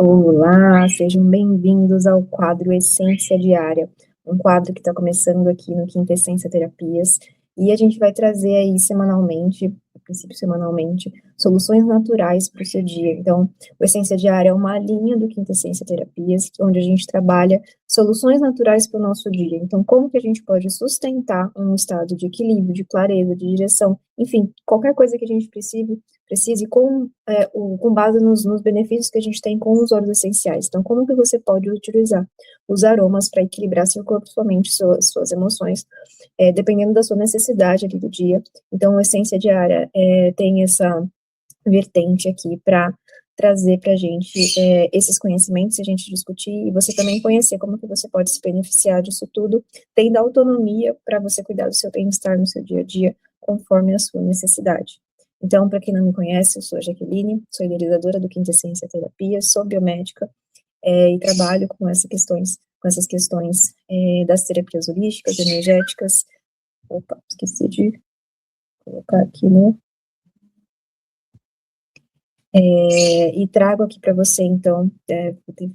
Olá, sejam bem-vindos ao quadro Essência Diária, um quadro que está começando aqui no Quinta Essência Terapias, e a gente vai trazer aí semanalmente, a princípio semanalmente, soluções naturais para o seu dia. Então, o Essência Diária é uma linha do Quinta Essência Terapias, onde a gente trabalha soluções naturais para o nosso dia. Então, como que a gente pode sustentar um estado de equilíbrio, de clareza, de direção, enfim, qualquer coisa que a gente precise com base nos benefícios que a gente tem com os óleos essenciais. Então, como que você pode utilizar os aromas para equilibrar seu corpo, sua mente, suas emoções, dependendo da sua necessidade ali do dia. Então, a Essência Diária tem essa vertente aqui para trazer para a gente esses conhecimentos, a gente discutir, e você também conhecer como que você pode se beneficiar disso tudo, tendo autonomia para você cuidar do seu bem-estar no seu dia a dia, conforme a sua necessidade. Então, para quem não me conhece, eu sou a Jaqueline, sou idealizadora do Quinta Essência Terapia, sou biomédica e trabalho com essas questões das terapias holísticas, energéticas. Opa, esqueci de colocar aqui no... e trago aqui para você, então,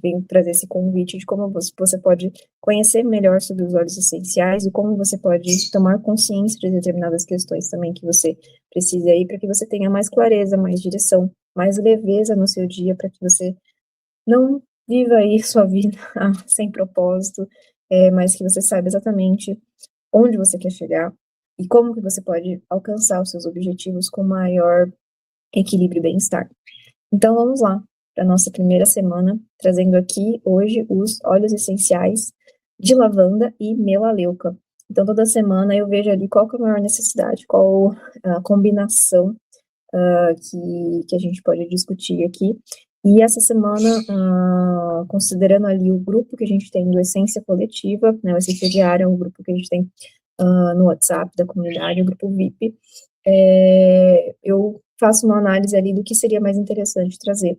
venho trazer esse convite de como você pode conhecer melhor sobre os óleos essenciais e como você pode tomar consciência de determinadas questões também que você precisa aí, para que você tenha mais clareza, mais direção, mais leveza no seu dia, para que você não viva aí sua vida sem propósito, mas que você saiba exatamente onde você quer chegar e como que você pode alcançar os seus objetivos com maior equilíbrio e bem-estar. Então vamos lá, para a nossa primeira semana, trazendo aqui hoje os óleos essenciais de lavanda e melaleuca. Então toda semana eu vejo ali qual que é a maior necessidade, qual a combinação que a gente pode discutir aqui. E essa semana, considerando ali o grupo que a gente tem do Essência Coletiva, né, o Essência Diária é um grupo que a gente tem no WhatsApp da comunidade, o grupo VIP, eu faço uma análise ali do que seria mais interessante trazer.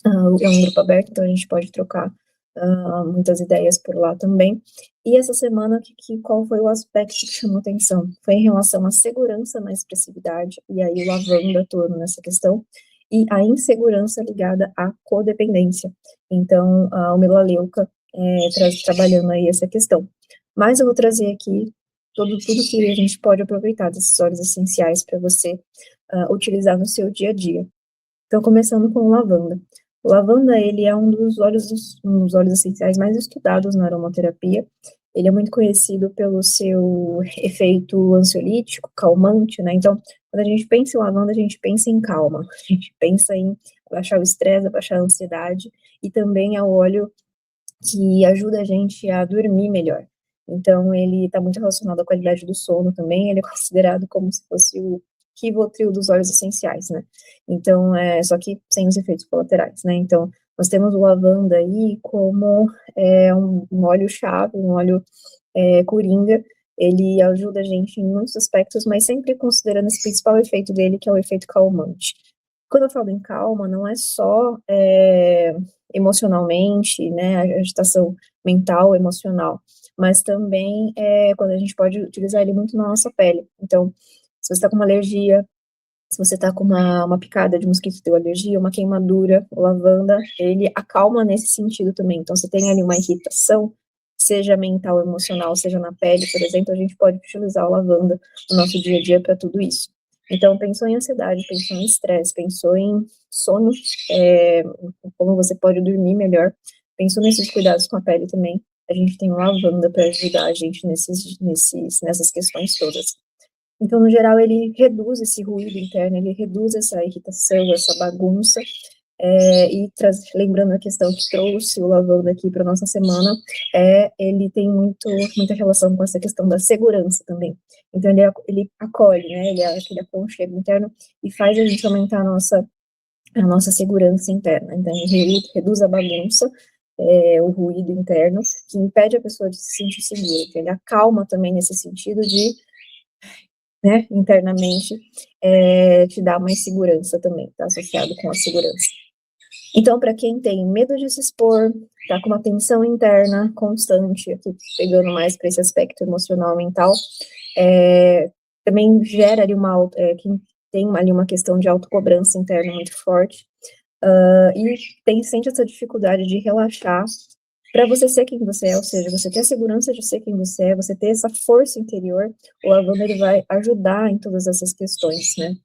É um grupo aberto, então a gente pode trocar muitas ideias por lá também. E essa semana, qual foi o aspecto que chamou atenção? Foi em relação à segurança na expressividade, e aí o lavanda atuando nessa questão, e a insegurança ligada à codependência. Então, o melaleuca trabalhando aí essa questão. Mas eu vou trazer aqui tudo que a gente pode aproveitar desses óleos essenciais para você utilizar no seu dia a dia. Então, começando com o lavanda. O lavanda, ele é um dos óleos essenciais mais estudados na aromaterapia. Ele é muito conhecido pelo seu efeito ansiolítico, calmante, né? Então, quando a gente pensa em lavanda, a gente pensa em calma, a gente pensa em abaixar o estresse, abaixar a ansiedade, e também é o óleo que ajuda a gente a dormir melhor. Então, ele está muito relacionado à qualidade do sono também, ele é considerado como se fosse o Rivotril dos óleos essenciais, né? Então, só que sem os efeitos colaterais, né? Então, nós temos o lavanda aí como um óleo-chave, um óleo coringa, ele ajuda a gente em muitos aspectos, mas sempre considerando esse principal efeito dele, que é o efeito calmante. Quando eu falo em calma, não é só emocionalmente, né, a agitação mental, emocional, mas também quando a gente pode utilizar ele muito na nossa pele. Então, se você está com uma alergia, se você está com uma picada de mosquito que deu alergia, uma queimadura, o lavanda, ele acalma nesse sentido também. Então, você tem ali uma irritação, seja mental, emocional, seja na pele, por exemplo, a gente pode utilizar o lavanda no nosso dia a dia para tudo isso. Então, pensou em ansiedade, pensou em estresse, pensou em sono, como você pode dormir melhor, pensou nesses cuidados com a pele também, a gente tem o lavanda para ajudar a gente nessas questões todas. Então, no geral, ele reduz esse ruído interno, ele reduz essa irritação, essa bagunça, lembrando a questão que trouxe o lavanda aqui para nossa semana, ele tem muita relação com essa questão da segurança também. Então, ele acolhe, né, ele é aquele aconchego interno e faz a gente aumentar a nossa segurança interna. Então, ele reduz a bagunça, o ruído interno, que impede a pessoa de se sentir segura. Então, ele acalma também nesse sentido de, né, internamente, te dá mais segurança também, está associado com a segurança. Então, para quem tem medo de se expor, tá com uma tensão interna constante, aqui pegando mais para esse aspecto emocional, mental, também gera ali quem tem ali uma questão de autocobrança interna muito forte, e sente essa dificuldade de relaxar para você ser quem você é, ou seja, você ter a segurança de ser quem você é, você ter essa força interior, o Lavanda ele vai ajudar em todas essas questões, né,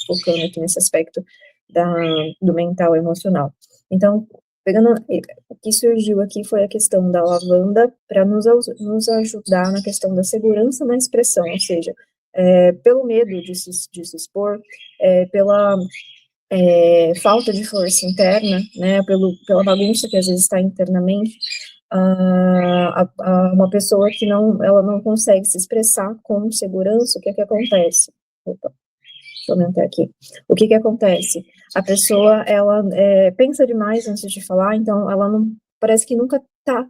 focando aqui nesse aspecto do mental e emocional. Então, pegando, o que surgiu aqui foi a questão da lavanda para nos ajudar na questão da segurança na expressão, ou seja, pelo medo de se expor, pela falta de força interna, né, pela bagunça que às vezes está internamente, uma pessoa que ela não consegue se expressar com segurança, o que é que acontece? Opa, deixa eu aumentar aqui. O que que acontece? A pessoa, ela pensa demais antes de falar, então ela não, parece que nunca tá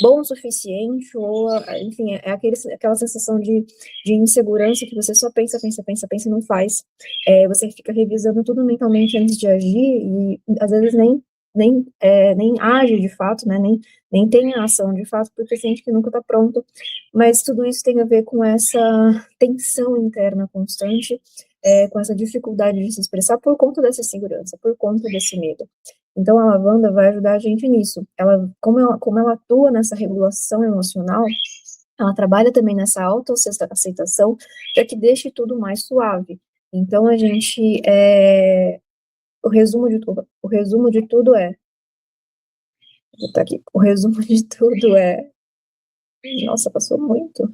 bom o suficiente, ou, enfim, aquela sensação de insegurança que você só pensa, pensa, pensa, pensa e não faz. Você fica revisando tudo mentalmente antes de agir, e às vezes nem age de fato, né, nem tem a ação de fato, porque sente que nunca está pronto, mas tudo isso tem a ver com essa tensão interna constante, com essa dificuldade de se expressar por conta dessa insegurança, por conta desse medo. Então, a lavanda vai ajudar a gente nisso. Como ela atua nessa regulação emocional, ela trabalha também nessa autoaceitação para que deixe tudo mais suave. Então, o resumo de tudo vou botar aqui, o resumo de tudo nossa, passou muito.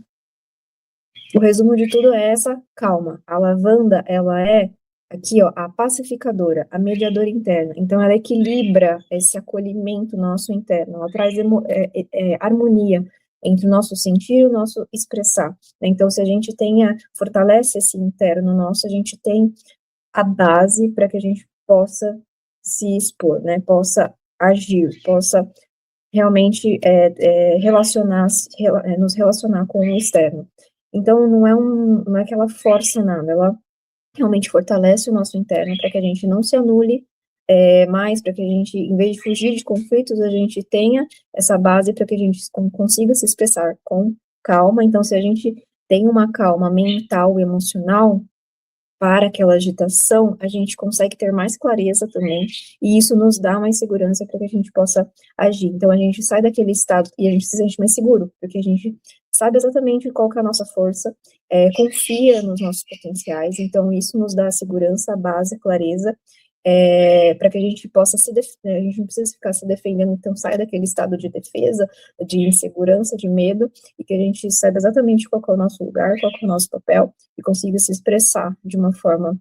O resumo de tudo é essa calma. A lavanda, ela é aqui, ó, a pacificadora, a mediadora interna. Então, ela equilibra esse acolhimento nosso interno. Ela traz harmonia entre o nosso sentir e o nosso expressar. Então, se a gente fortalece esse interno nosso, a gente tem a base para que a gente possa se expor, né? Possa agir, possa realmente nos relacionar com o externo. Então, não é que ela força nada, ela realmente fortalece o nosso interno para que a gente não se anule mais, para que a gente, em vez de fugir de conflitos, a gente tenha essa base para que a gente consiga se expressar com calma. Então, se a gente tem uma calma mental e emocional, para aquela agitação, a gente consegue ter mais clareza também, e isso nos dá mais segurança para que a gente possa agir. Então, a gente sai daquele estado e a gente se sente mais seguro, porque a gente sabe exatamente qual que é a nossa força, confia nos nossos potenciais, então isso nos dá segurança, base, clareza, para que a gente possa a gente não precisa ficar se defendendo, então sai daquele estado de defesa, de insegurança, de medo, e que a gente saiba exatamente qual que é o nosso lugar, qual que é o nosso papel, e consiga se expressar de uma forma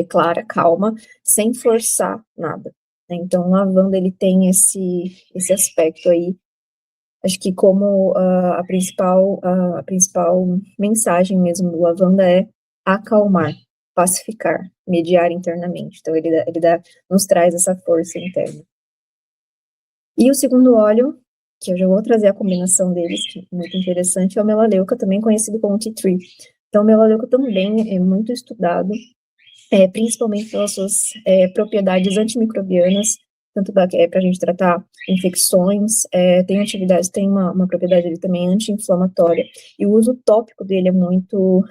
clara, calma, sem forçar nada. Então, o lavanda, ele tem esse aspecto aí, acho que como a principal mensagem mesmo do lavanda é acalmar, pacificar, mediar internamente. Então, nos traz essa força interna. E o segundo óleo, que eu já vou trazer a combinação deles, que é muito interessante, é o melaleuca, também conhecido como tea tree. Então, o melaleuca também é muito estudado, principalmente pelas suas propriedades antimicrobianas, tanto para a gente tratar infecções, tem uma propriedade ali também anti-inflamatória, e o uso tópico dele é muito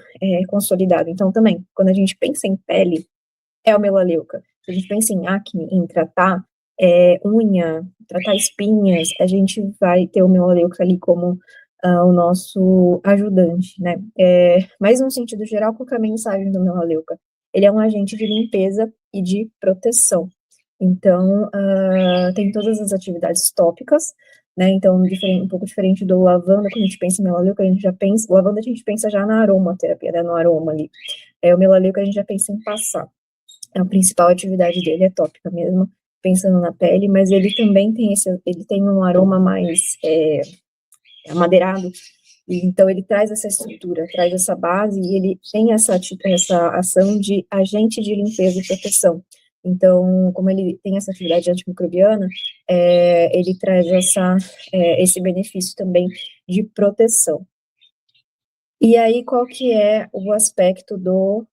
consolidado. Então, também, quando a gente pensa em pele, é o melaleuca. Se a gente pensa em acne, em tratar unha, tratar espinhas, a gente vai ter o melaleuca ali como o nosso ajudante, né? Mas, no sentido geral, qual que é a mensagem do melaleuca? Ele é um agente de limpeza e de proteção. Então, tem todas as atividades tópicas, né? Então, um pouco diferente do lavanda, quando a gente pensa em melaleuca, a gente já pensa, lavanda a gente pensa já na aromaterapia, né? No aroma ali. O melaleuca a gente já pensa em passar. A principal atividade dele é tópica mesmo, pensando na pele, mas ele também ele tem um aroma mais amadeirado, e então ele traz essa estrutura, traz essa base, e ele tem essa ação de agente de limpeza e proteção. Então, como ele tem essa atividade antimicrobiana, ele traz esse benefício também de proteção. E aí, qual que é o aspecto do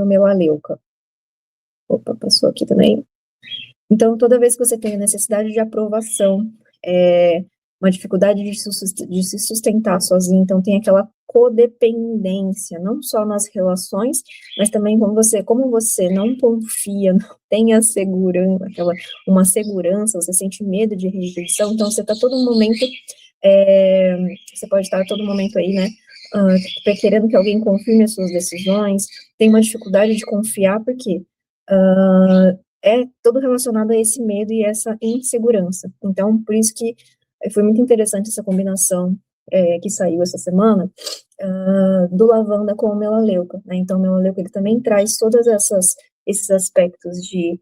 melaleuca? Opa, passou aqui também. Então, toda vez que você tem a necessidade de aprovação, uma dificuldade de se sustentar sozinho, então tem aquela codependência, não só nas relações, mas também como você não confia, não tem a segurança, uma segurança, você sente medo de rejeição, então você está todo momento, você pode estar a todo momento aí, né, querendo que alguém confirme as suas decisões, tem uma dificuldade de confiar, porque é todo relacionado a esse medo e essa insegurança. Então, por isso que foi muito interessante essa combinação que saiu essa semana, do lavanda com o melaleuca, né? Então, o melaleuca, ele também traz todos esses aspectos de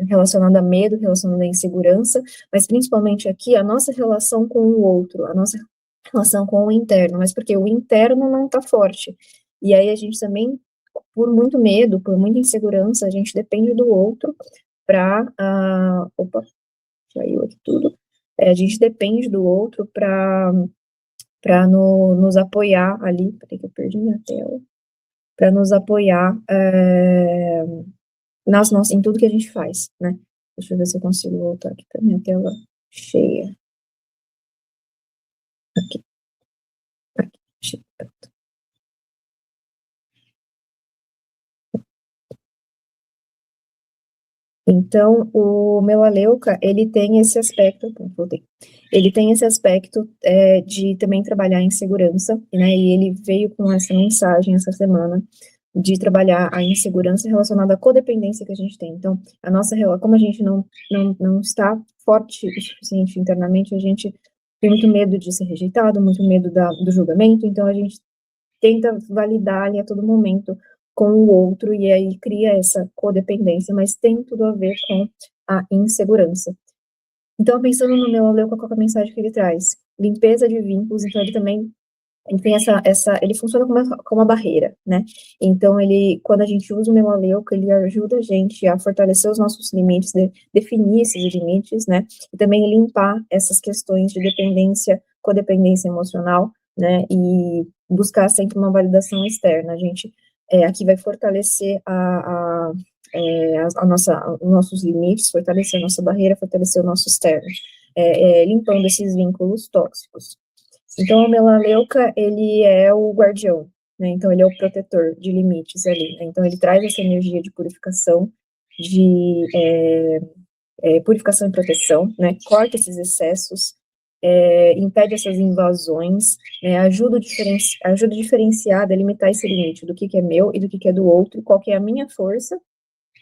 relacionado a medo, relacionado à insegurança, mas principalmente aqui a nossa relação com o outro, a nossa relação com o interno, mas porque o interno não está forte. E aí a gente também, por muito medo, por muita insegurança, a gente depende do outro para, opa, saiu aqui tudo, a gente depende do outro para nos apoiar ali, peraí que eu perdi minha tela, para nos apoiar em tudo que a gente faz, né? Deixa eu ver se eu consigo voltar aqui para minha tela cheia. Aqui, cheia. Então, o melaleuca, ele tem esse aspecto, ele tem esse aspecto de também trabalhar em segurança, né, e ele veio com essa mensagem essa semana, de trabalhar a insegurança relacionada à codependência que a gente tem. Então, como a gente não está forte o suficiente internamente, a gente tem muito medo de ser rejeitado, muito medo do julgamento, então a gente tenta validar ali a todo momento com o outro, e aí cria essa codependência, mas tem tudo a ver com a insegurança. Então, pensando no melaleuca, qual é a mensagem que ele traz? Limpeza de vínculos, então ele também tem ele funciona como uma barreira, né? Então, quando a gente usa o melaleuca, ele ajuda a gente a fortalecer os nossos limites, definir esses limites, né? E também limpar essas questões de dependência, codependência emocional, né? E buscar sempre uma validação externa. A gente aqui vai fortalecer os nossos limites, fortalecer a nossa barreira, fortalecer o nosso externo, limpando esses vínculos tóxicos. Então, o melaleuca, ele é o guardião, né? Então, ele é o protetor de limites ali, né? Então, ele traz essa energia de purificação, purificação e proteção, né? Corta esses excessos, impede essas invasões, né? Ajuda a diferenciar, delimitar esse limite do que é meu e do que é do outro, qual que é a minha força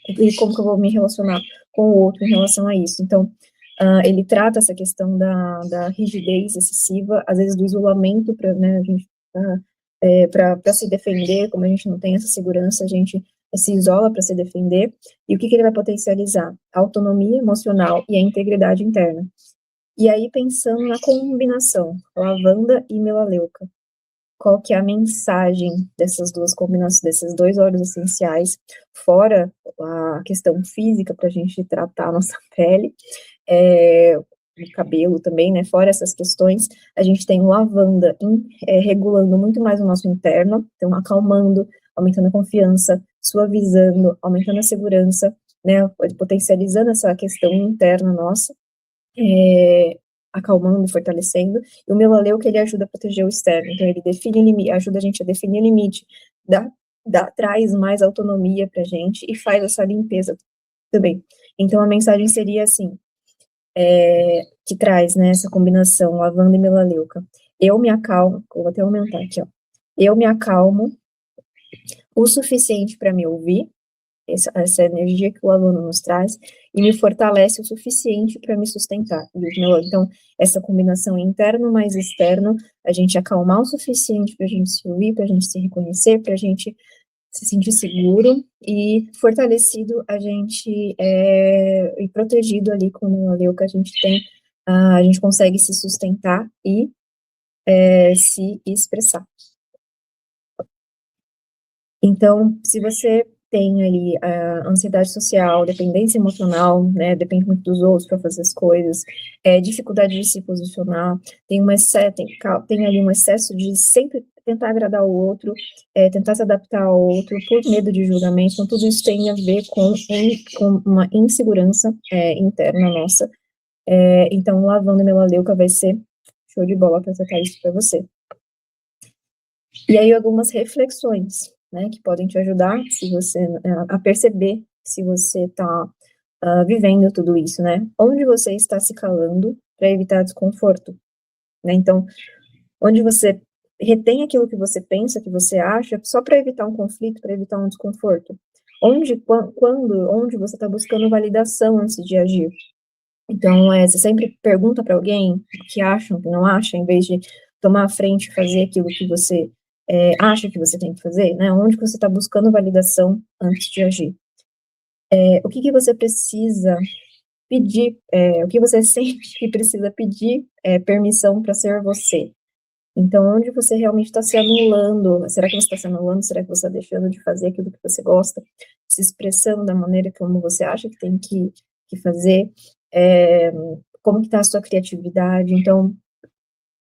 e como que eu vou me relacionar com o outro em relação a isso. Então, ele trata essa questão da rigidez excessiva, às vezes do isolamento, para, né, a gente, para se defender, como a gente não tem essa segurança, a gente se isola para se defender, e o que ele vai potencializar? A autonomia emocional e a integridade interna. E aí, pensando na combinação, lavanda e melaleuca, qual que é a mensagem dessas duas combinações, desses dois óleos essenciais, fora a questão física, para a gente tratar a nossa pele, o cabelo também, né, fora essas questões, a gente tem o lavanda regulando muito mais o nosso interno, então acalmando, aumentando a confiança, suavizando, aumentando a segurança, né, potencializando essa questão interna nossa, acalmando, fortalecendo, e o melaleuca, ele ajuda a proteger o externo, então ele ajuda a gente a definir o limite, traz mais autonomia pra gente e faz essa limpeza também. Então a mensagem seria assim, que traz, né, essa combinação lavanda e melaleuca. Eu me acalmo, vou até aumentar aqui, ó. Eu me acalmo o suficiente para me ouvir, essa energia que o aluno nos traz, e me fortalece o suficiente para me sustentar. Então, essa combinação interno mais externo, a gente acalmar o suficiente para a gente se ouvir, para a gente se reconhecer, para a gente se sentir seguro e fortalecido a gente e protegido ali com o melaleuca, a gente tem, a gente consegue se sustentar e se expressar. Então, se você tem ali a ansiedade social, dependência emocional, né, depende muito dos outros para fazer as coisas, dificuldade de se posicionar, tem ali um excesso de sempre tentar agradar o outro, tentar se adaptar ao outro por medo de julgamento, então tudo isso tem a ver com uma insegurança interna nossa, Então, lavanda e melaleuca vai ser show de bola para tratar isso para você. E aí, algumas reflexões, né, que podem te ajudar se você, a perceber se você está vivendo tudo isso, né? Onde você está se calando para evitar desconforto, né? Então, onde você retém aquilo que você pensa, que você acha, só para evitar um conflito, para evitar um desconforto. Onde você está buscando validação antes de agir. Então, você sempre pergunta para alguém o que acham, o que não acham, em vez de tomar a frente e fazer aquilo que você acha que você tem que fazer, né? Onde você está buscando validação antes de agir. O que você precisa pedir, o que você sente que precisa pedir permissão para ser você. Então, onde você realmente está se anulando? Será que você está se anulando? Será que você está deixando de fazer aquilo que você gosta? Se expressando da maneira como você acha que tem que fazer? Como que está a sua criatividade? Então,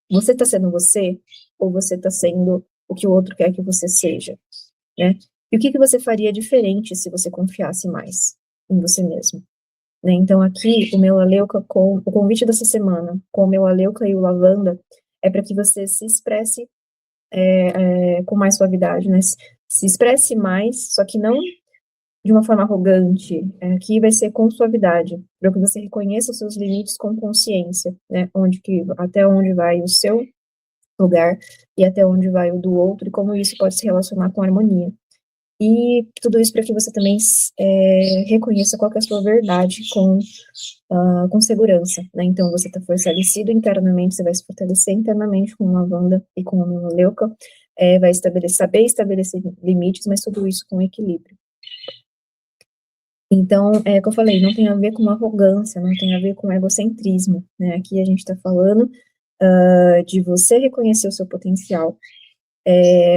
você está sendo você? Ou você está sendo o que o outro quer que você seja? Né? E o que você faria diferente se você confiasse mais em você mesmo? Né? Então, aqui, o melaleuca, com o convite dessa semana, com o melaleuca e o lavanda, é para que você se expresse com mais suavidade, né? Se expresse mais, só que não de uma forma arrogante. Aqui vai ser com suavidade, para que você reconheça os seus limites com consciência, né? Até onde vai o seu lugar e até onde vai o do outro, e como isso pode se relacionar com harmonia. E tudo isso para que você também reconheça qual que é a sua verdade com segurança, né? Então, você está fortalecido internamente, você vai se fortalecer internamente com lavanda e com a melaleuca, vai saber estabelecer limites, mas tudo isso com equilíbrio. Então, é o que eu falei, não tem a ver com arrogância, não tem a ver com egocentrismo, né? Aqui a gente está falando de você reconhecer o seu potencial,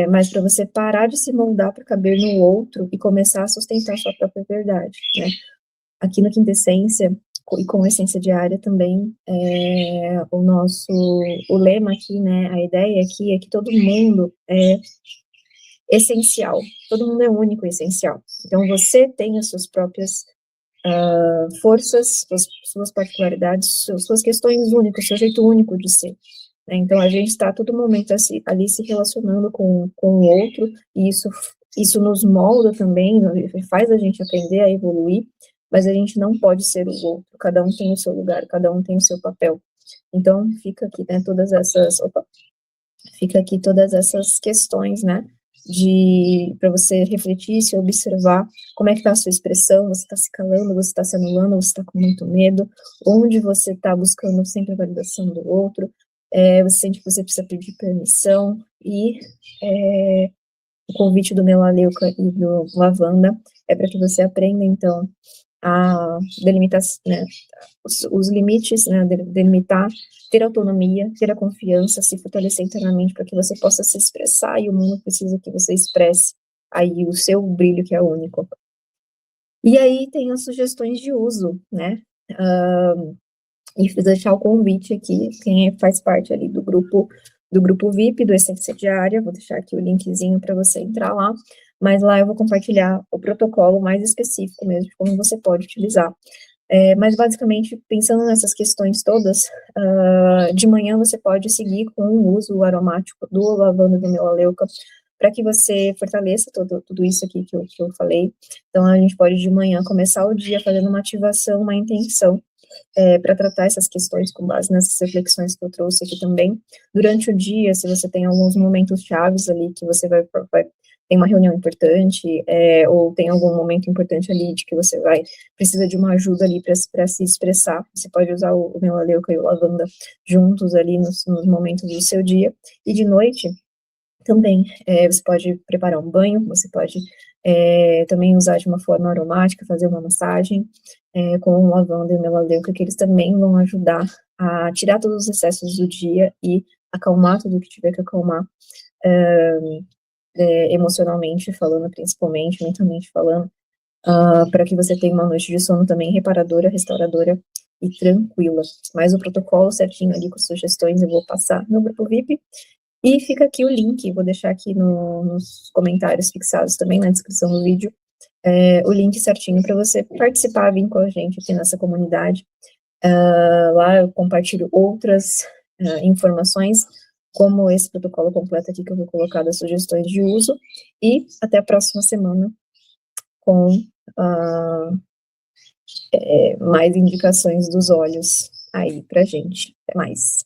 mas para você parar de se moldar para caber no outro e começar a sustentar a sua própria verdade, né? Aqui no Quintessência, e com Essência Diária também, o lema aqui, né, a ideia aqui é que todo mundo é essencial, todo mundo é único e essencial. Então, você tem as suas próprias forças, suas particularidades, suas questões únicas, seu jeito único de ser. Né? Então, a gente está a todo momento ali se relacionando com o outro, e isso nos molda também, faz a gente aprender a evoluir, mas a gente não pode ser o outro, cada um tem o seu lugar, cada um tem o seu papel. Então, fica aqui, né, fica aqui todas essas questões, né, para você refletir, se observar como é que está a sua expressão, você está se calando, você está se anulando, você está com muito medo, onde você está buscando sempre a validação do outro, você sente que você precisa pedir permissão, e o convite do melaleuca e do lavanda é para que você aprenda, então, a delimitar, né, os limites, né, delimitar, ter autonomia, ter a confiança, se fortalecer internamente para que você possa se expressar, e o mundo precisa que você expresse aí o seu brilho, que é único. E aí tem as sugestões de uso, né, e fiz deixar o convite aqui, quem faz parte ali do grupo VIP, do Essência Diária, vou deixar aqui o linkzinho para você entrar lá, mas lá eu vou compartilhar o protocolo mais específico mesmo, de como você pode utilizar. Mas basicamente, pensando nessas questões todas, de manhã você pode seguir com o uso aromático do lavanda e do melaleuca, para que você fortaleça tudo isso aqui que eu falei. Então, a gente pode de manhã começar o dia fazendo uma ativação, uma intenção, para tratar essas questões com base nessas reflexões que eu trouxe aqui também. Durante o dia, se você tem alguns momentos chaves ali que você tem uma reunião importante, ou tem algum momento importante ali de que você precisa de uma ajuda ali para se expressar, você pode usar o melaleuca e o lavanda juntos ali nos momentos do seu dia. E de noite, também, você pode preparar um banho, você pode também usar de uma forma aromática, fazer uma massagem com o lavanda e o melaleuca, que eles também vão ajudar a tirar todos os excessos do dia e acalmar tudo que tiver que acalmar, emocionalmente falando, principalmente, mentalmente falando, para que você tenha uma noite de sono também reparadora, restauradora e tranquila. Mas o protocolo certinho ali com sugestões eu vou passar no grupo VIP. E fica aqui o link, vou deixar aqui nos comentários fixados também, na descrição do vídeo, o link certinho para você participar, vir com a gente aqui nessa comunidade, Lá eu compartilho outras informações, como esse protocolo completo aqui que eu vou colocar das sugestões de uso, e até a próxima semana com mais indicações dos olhos aí pra gente. Até mais.